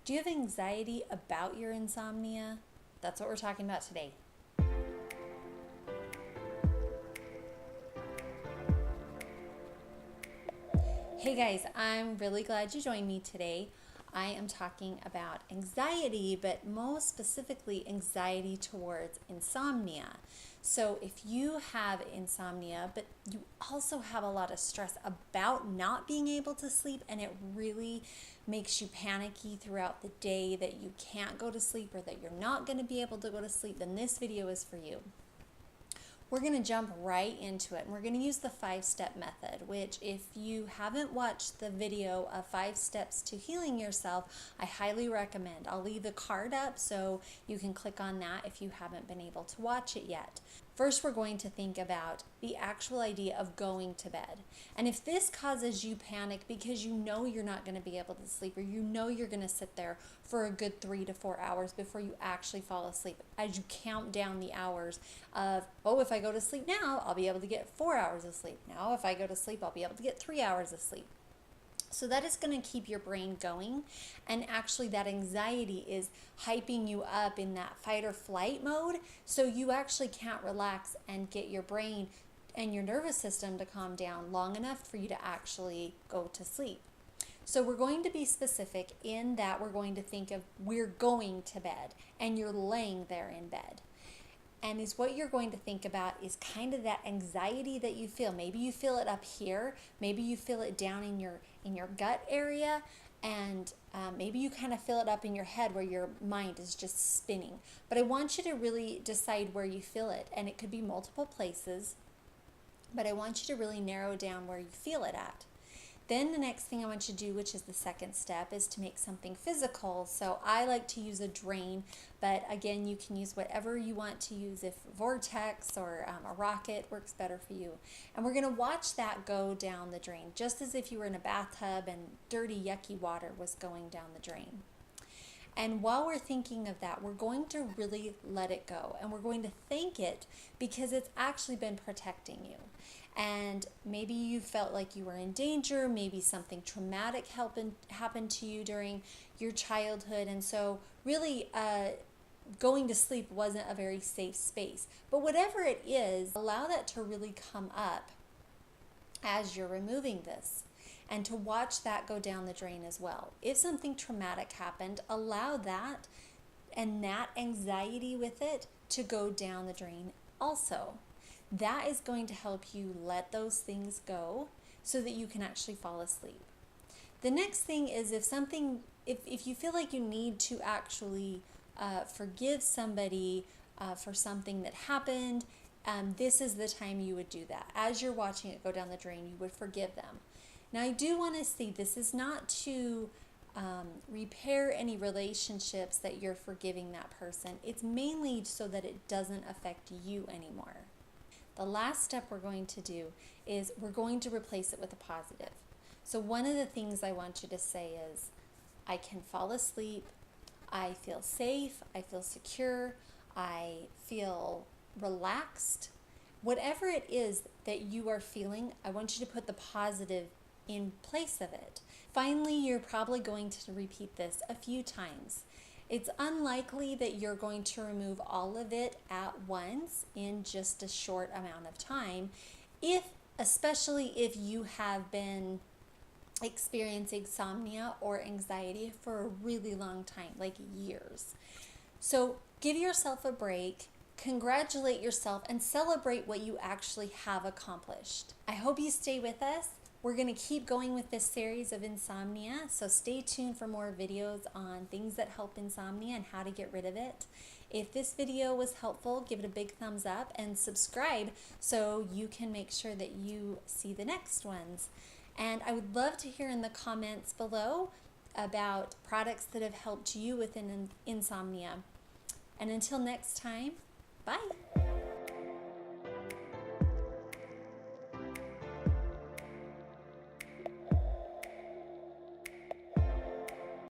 Do you have anxiety about your insomnia? That's what we're talking about today. Hey guys, I'm really glad you joined me today. I am talking about anxiety, but most specifically anxiety towards insomnia. So if you have insomnia, but you also have a lot of stress about not being able to sleep, and it really makes you panicky throughout the day that you can't go to sleep or that you're not going to be able to go to sleep, then this video is for you. We're going to jump right into it, and we're going to use the 5-step method, which if you haven't watched the video of 5 steps to healing yourself, I highly recommend. I'll leave the card up so you can click on that if you haven't been able to watch it yet. First, we're going to think about the actual idea of going to bed. And if this causes you panic because you know you're not going to be able to sleep, or you know you're going to sit there for a good 3 to 4 hours before you actually fall asleep, as you count down the hours of, oh, if I go to sleep now, I'll be able to get 4 hours of sleep. Now, if I go to sleep, I'll be able to get 3 hours of sleep. So that is going to keep your brain going, and actually that anxiety is hyping you up in that fight or flight mode, so you actually can't relax and get your brain and your nervous system to calm down long enough for you to actually go to sleep. So we're going to be specific in that we're going to think of we're going to bed and you're laying there in bed. And is what you're going to think about is kind of that anxiety that you feel. Maybe you feel it up here, maybe you feel it down in your gut area, and maybe you kind of feel it up in your head where your mind is just spinning. But I want you to really decide where you feel it, and it could be multiple places, but I want you to really narrow down where you feel it at. Then the next thing I want you to do, which is the second step, is to make something physical. So I like to use a drain, but again, you can use whatever you want to use. If vortex or a rocket works better for you. And we're going to watch that go down the drain, just as if you were in a bathtub and dirty, yucky water was going down the drain. And while we're thinking of that, we're going to really let it go, and we're going to thank it because it's actually been protecting you. And maybe you felt like you were in danger, maybe something traumatic happened to you during your childhood, and so really going to sleep wasn't a very safe space. But whatever it is, allow that to really come up as you're removing this, and to watch that go down the drain as well. If something traumatic happened, allow that and that anxiety with it to go down the drain also. That is going to help you let those things go so that you can actually fall asleep. The next thing is if you feel like you need to actually forgive somebody for something that happened, this is the time you would do that. As you're watching it go down the drain, you would forgive them. Now, I do want to say this is not to repair any relationships that you're forgiving that person. It's mainly so that it doesn't affect you anymore. The last step we're going to do is we're going to replace it with a positive. So one of the things I want you to say is, I can fall asleep, I feel safe, I feel secure, I feel relaxed. Whatever it is that you are feeling, I want you to put the positive in place of it. Finally, you're probably going to repeat this a few times. It's unlikely that you're going to remove all of it at once in just a short amount of time, especially if you have been experiencing insomnia or anxiety for a really long time, like years. So give yourself a break, congratulate yourself, and celebrate what you actually have accomplished. I hope you stay with us. We're going to keep going with this series of insomnia, so stay tuned for more videos on things that help insomnia and how to get rid of it. If this video was helpful, give it a big thumbs up and subscribe so you can make sure that you see the next ones. And I would love to hear in the comments below about products that have helped you with insomnia. And until next time, bye.